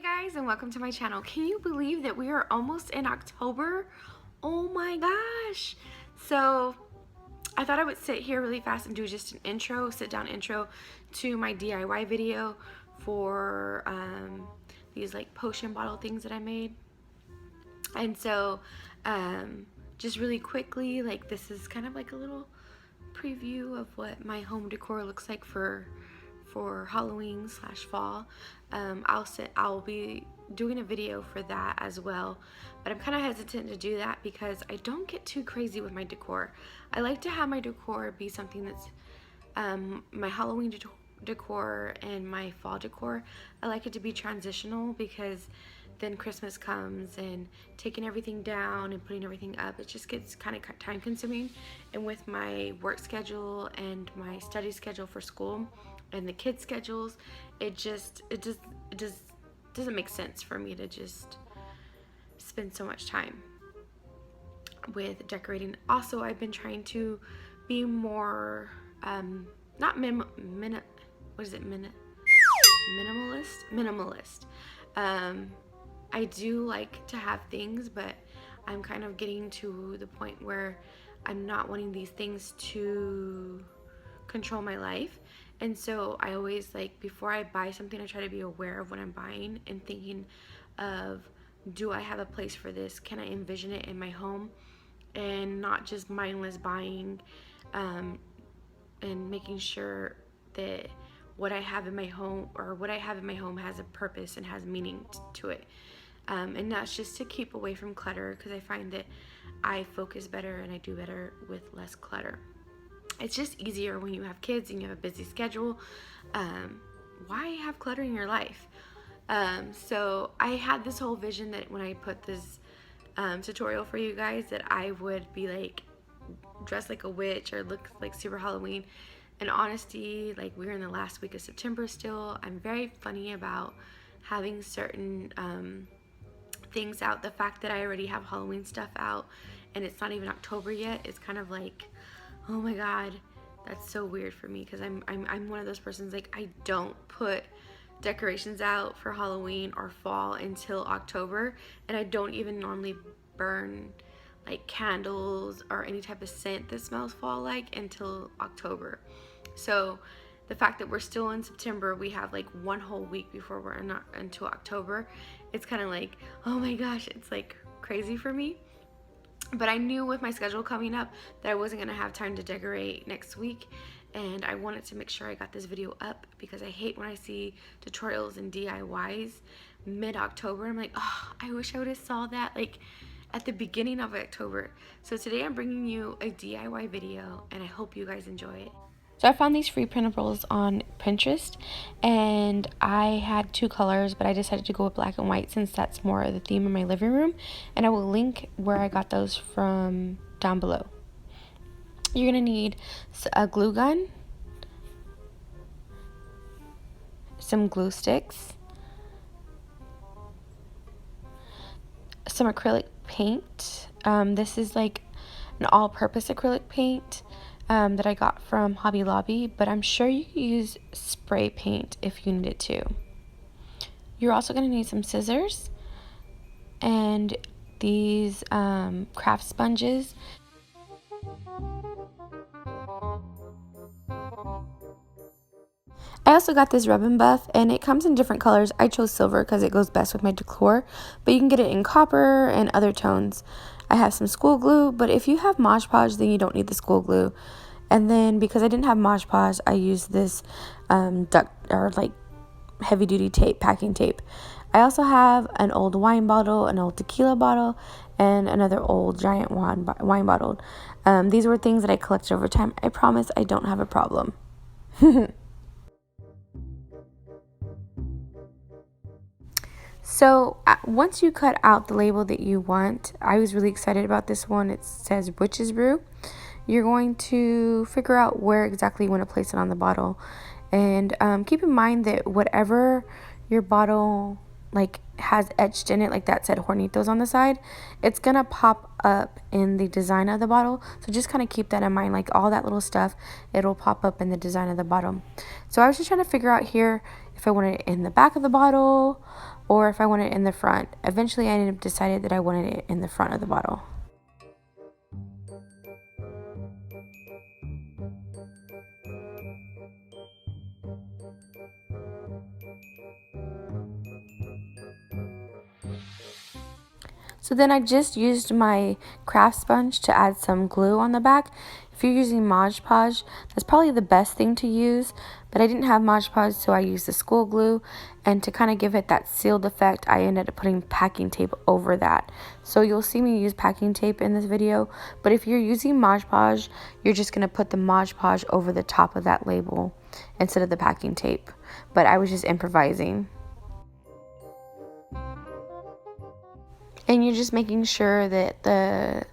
Guys, and welcome to my channel. Can you believe that we are almost in October? Oh my gosh. So I thought I would sit here really fast and do just an intro, sit down intro to my DIY video for these like potion bottle things that I made. And so just really quickly, like, this is kind of like a little preview of what my home decor looks like for Halloween / fall. I'll be doing a video for that as well, but I'm kind of hesitant to do that because I don't get too crazy with my decor. I like to have my decor be something that's my Halloween decor and my fall decor. I like it to be transitional because then Christmas comes and taking everything down and putting everything up, it just gets kind of time consuming. And with my work schedule and my study schedule for school and the kids' schedules, it just doesn't make sense for me to just spend so much time with decorating. Also, I've been trying to be more not minimalist. I do like to have things, but I'm kind of getting to the point where I'm not wanting these things to control my life. And so I always, like, before I buy something, I try to be aware of what I'm buying and thinking of, do I have a place for this? Can I envision it in my home? And not just mindless buying, and making sure that what I have in my home has a purpose and has meaning to it. And that's just to keep away from clutter, because I find that I focus better and I do better with less clutter. It's just easier when you have kids and you have a busy schedule. Why have clutter in your life? So I had this whole vision that when I put this tutorial for you guys, that I would be like dressed like a witch or look like super Halloween. In honesty, like, we're in the last week of September still. I'm very funny about having certain things out. The fact that I already have Halloween stuff out and it's not even October yet, it's kind of like, oh my god, that's so weird for me, because I'm one of those persons, like, I don't put decorations out for Halloween or fall until October, and I don't even normally burn like candles or any type of scent that smells fall like until October. So the fact that we're still in September, we have like one whole week before we're not until October, it's kind of like, oh my gosh, it's like crazy for me. But I knew with my schedule coming up that I wasn't gonna have time to decorate next week, and I wanted to make sure I got this video up because I hate when I see tutorials and DIYs mid-October. I'm like, oh, I wish I would have saw that like at the beginning of October. So today I'm bringing you a DIY video, and I hope you guys enjoy it. So I found these free printables on Pinterest, and I had two colors, but I decided to go with black and white since that's more the theme of my living room, and I will link where I got those from down below. You're gonna need a glue gun, some glue sticks, some acrylic paint. This is like an all-purpose acrylic paint that I got from Hobby Lobby, but I'm sure you can use spray paint if you needed to. You're also going to need some scissors and these craft sponges. I also got this rub and buff, and it comes in different colors. I chose silver because it goes best with my decor, but you can get it in copper and other tones. I have some school glue, but if you have Mod Podge, then you don't need the school glue. And then because I didn't have Mod Podge, I used this heavy duty tape, packing tape. I also have an old wine bottle, an old tequila bottle, and another old giant wine bottle. These were things that I collected over time. I promise I don't have a problem. So once you cut out the label that you want, I was really excited about this one. It says Witch's Brew. You're going to figure out where exactly you want to place it on the bottle. And keep in mind that whatever your bottle like has etched in it, like that said Hornitos on the side, it's going to pop up in the design of the bottle. So just kind of keep that in mind, like all that little stuff, it'll pop up in the design of the bottle. So I was just trying to figure out here if I wanted it in the back of the bottle or if I want it in the front. Eventually I ended up decided that I wanted it in the front of the bottle. So then I just used my craft sponge to add some glue on the back. If you're using Mod Podge, that's probably the best thing to use, but I didn't have Mod Podge, so I used the school glue, and to kind of give it that sealed effect, I ended up putting packing tape over that. So you'll see me use packing tape in this video, but if you're using Mod Podge, you're just going to put the Mod Podge over the top of that label instead of the packing tape. But I was just improvising. And you're just making sure that the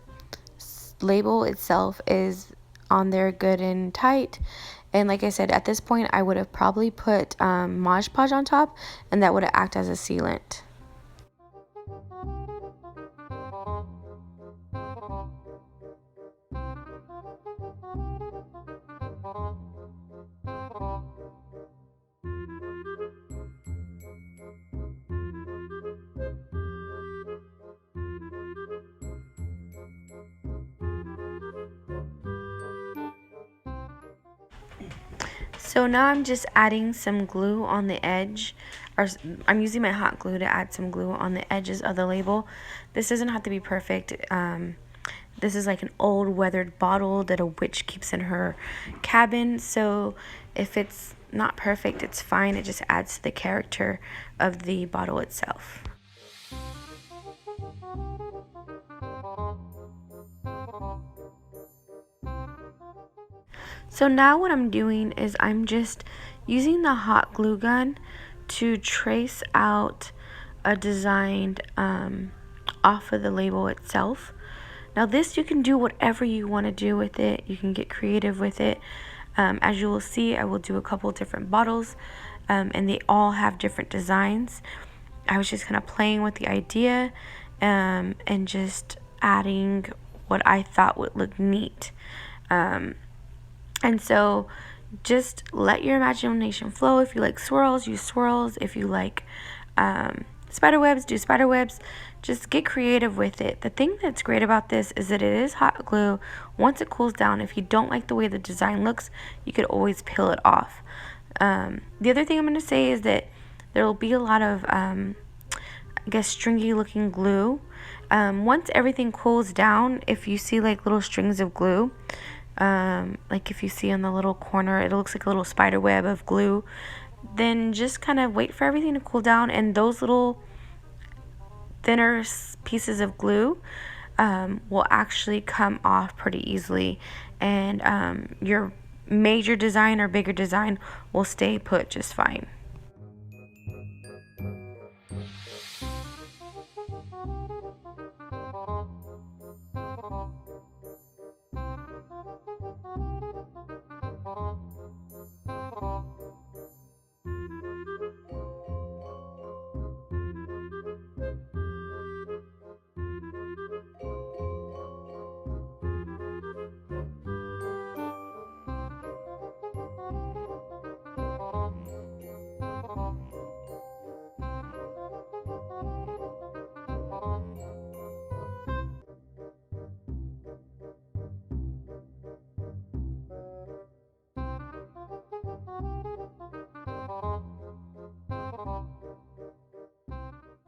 label itself is on there good and tight. And like I said, at this point I would have probably put Mod Podge on top, and that would have acted as a sealant. So now I'm just adding some glue on the edge, or I'm using my hot glue to add some glue on the edges of the label. This doesn't have to be perfect. This is like an old weathered bottle that a witch keeps in her cabin, so if it's not perfect, it's fine. It just adds to the character of the bottle itself. So now what I'm doing is I'm just using the hot glue gun to trace out a design off of the label itself. Now this, you can do whatever you want to do with it. You can get creative with it. As you will see, I will do a couple different bottles, and they all have different designs. I was just kind of playing with the idea and just adding what I thought would look neat. And so just let your imagination flow. If you like swirls, use swirls. If you like spider webs, do spider webs. Just get creative with it. The thing that's great about this is that it is hot glue. Once it cools down, if you don't like the way the design looks, you could always peel it off. The other thing I'm going to say is that there will be a lot of, I guess, stringy looking glue. Once everything cools down, if you see like little strings of glue, like if you see on the little corner, it looks like a little spider web of glue, then just kind of wait for everything to cool down, and those little thinner pieces of glue will actually come off pretty easily, and your major design or bigger design will stay put just fine.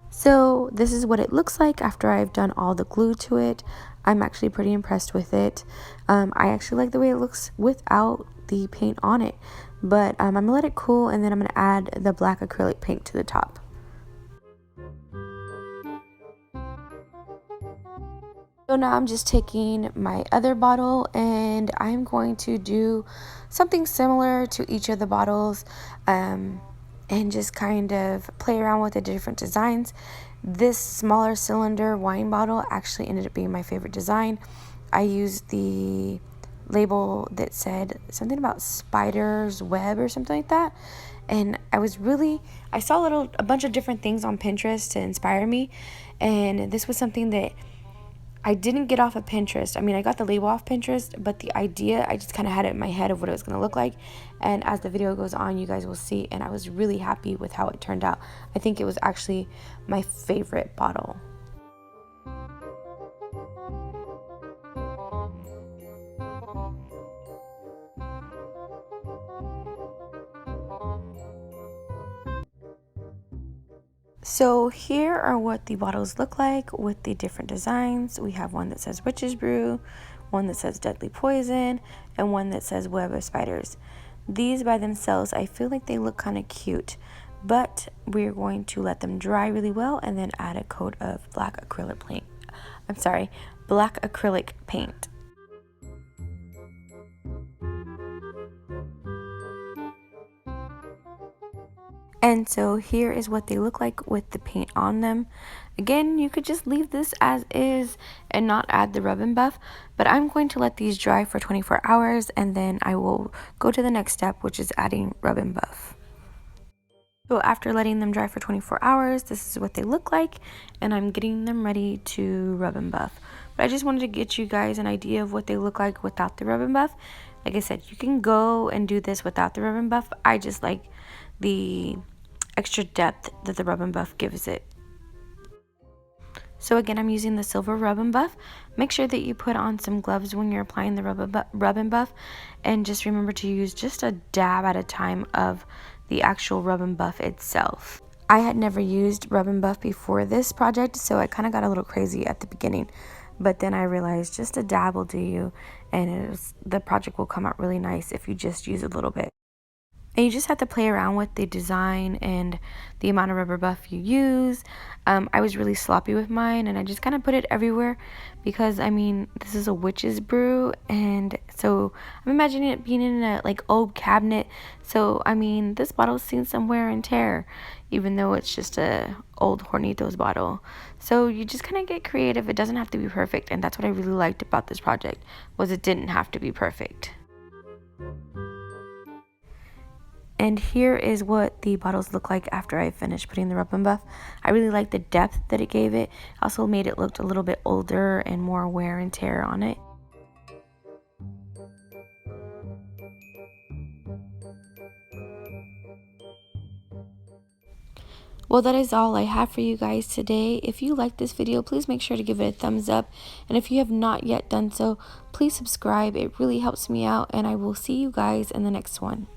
So this is what it looks like after I've done all the glue to it. I'm actually pretty impressed with it. I actually like the way it looks without the paint on it, but I'm gonna let it cool, and then I'm gonna add the black acrylic paint to the top. So now I'm just taking my other bottle, and I'm going to do something similar to each of the bottles, and just kind of play around with the different designs. This smaller cylinder wine bottle actually ended up being my favorite design. I used the label that said something about spider's web or something like that, and I saw a bunch of different things on Pinterest to inspire me, and this was something that I didn't get off of Pinterest. I mean, I got the label off Pinterest, but the idea, I just kind of had it in my head of what it was going to look like. And as the video goes on, you guys will see. And I was really happy with how it turned out. I think it was actually my favorite bottle. So here are what the bottles look like with the different designs. We have one that says Witch's Brew, one that says Deadly Poison, and one that says Web of Spiders. These by themselves, I feel like they look kind of cute, but we're going to let them dry really well and then add a coat of black acrylic paint. And so here is what they look like with the paint on them. Again, you could just leave this as is and not add the rub and buff, but I'm going to let these dry for 24 hours and then I will go to the next step, which is adding rub and buff. So after letting them dry for 24 hours, this is what they look like, and I'm getting them ready to rub and buff. But I just wanted to get you guys an idea of what they look like without the rub and buff. Like I said, you can go and do this without the rub and buff. I just like the extra depth that the rub and buff gives it. So again, I'm using the silver rub and buff. Make sure that you put on some gloves when you're applying the rub and buff, and just remember to use just a dab at a time of the actual rub and buff itself. I had never used rub and buff before this project, so I kind of got a little crazy at the beginning, but then I realized just a dab will do you, and the project will come out really nice if you just use a little bit. And you just have to play around with the design and the amount of rubber buff you use. I was really sloppy with mine, and I just kind of put it everywhere because, I mean, this is a witch's brew, and so I'm imagining it being in a old cabinet. So, I mean, this bottle's seen some wear and tear, even though it's just a old Hornitos bottle. So you just kind of get creative. It doesn't have to be perfect, and that's what I really liked about this project, was it didn't have to be perfect. And here is what the bottles look like after I finished putting the rub and buff. I really like the depth that it gave it. Also made it look a little bit older and more wear and tear on it. Well, that is all I have for you guys today. If you like this video, please make sure to give it a thumbs up. And if you have not yet done so, please subscribe. It really helps me out, and I will see you guys in the next one.